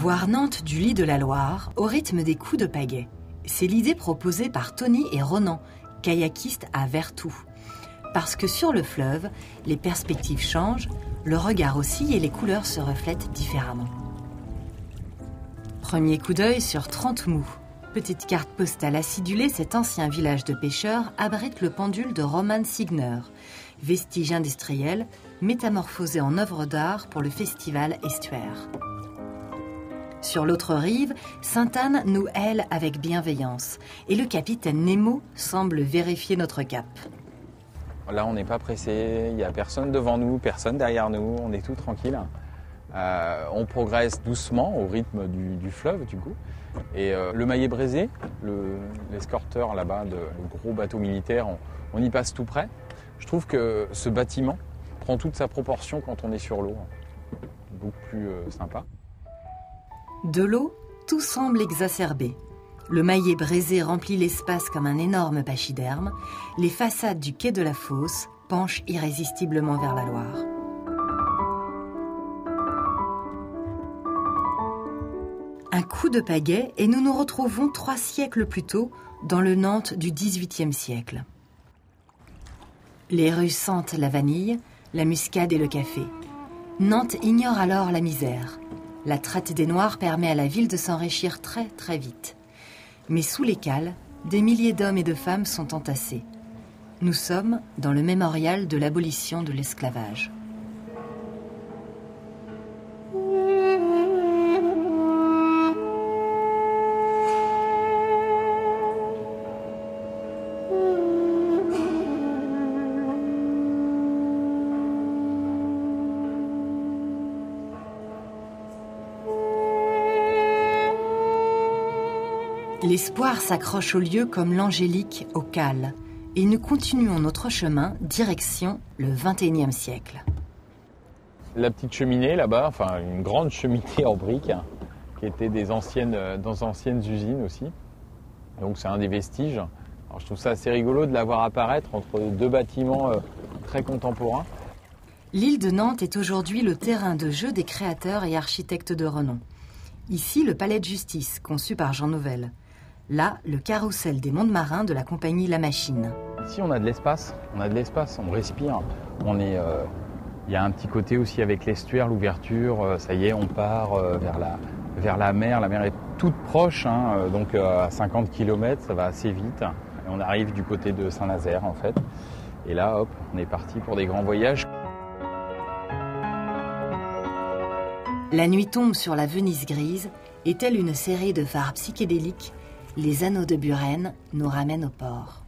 Voir Nantes du lit de la Loire au rythme des coups de pagaie. C'est l'idée proposée par Tony et Ronan, kayakistes à Vertou. Parce que sur le fleuve, les perspectives changent, le regard aussi et les couleurs se reflètent différemment. Premier coup d'œil sur Trentemou. Petite carte postale acidulée, cet ancien village de pêcheurs abrite le pendule de Roman Signer, vestige industriel métamorphosé en œuvre d'art pour le festival Estuaire. Sur l'autre rive, Sainte-Anne nous hèle avec bienveillance et le capitaine Nemo semble vérifier notre cap. Là, on n'est pas pressé, il n'y a personne devant nous, personne derrière nous, on est tout tranquille. On progresse doucement au rythme du fleuve, du coup. Et le Maillet Brézé, l'escorteur là-bas, le gros bateau militaire, on y passe tout près. Je trouve que ce bâtiment prend toute sa proportion quand on est sur l'eau. Beaucoup plus sympa. De l'eau, tout semble exacerbé. Le Maillet Brézé remplit l'espace comme un énorme pachyderme. Les façades du quai de la Fosse penchent irrésistiblement vers la Loire. Un coup de pagaie et nous nous retrouvons 3 siècles plus tôt dans le Nantes du XVIIIe siècle. Les rues sentent la vanille, la muscade et le café. Nantes ignore alors la misère. La traite des Noirs permet à la ville de s'enrichir très très vite. Mais sous les cales, des milliers d'hommes et de femmes sont entassés. Nous sommes dans le mémorial de l'abolition de l'esclavage. L'espoir s'accroche au lieu comme l'angélique au cale, et nous continuons notre chemin direction le XXIe siècle. La petite cheminée là-bas, enfin une grande cheminée en briques, qui était dans anciennes usines aussi. Donc c'est un des vestiges. Alors, je trouve ça assez rigolo de la voir apparaître entre 2 bâtiments très contemporains. L'île de Nantes est aujourd'hui le terrain de jeu des créateurs et architectes de renom. Ici, le palais de justice, conçu par Jean Nouvel. Là, le carrousel des mondes marins de la compagnie La Machine. Ici, on a de l'espace, on respire. Il y a un petit côté aussi avec l'estuaire, l'ouverture. Ça y est, on part vers la mer. La mer est toute proche, donc à 50 km, ça va assez vite. Et on arrive du côté de Saint-Nazaire, en fait. Et là, hop, on est parti pour des grands voyages. La nuit tombe sur la Venise grise et telle une série de phares psychédéliques, les anneaux de Buren nous ramènent au port.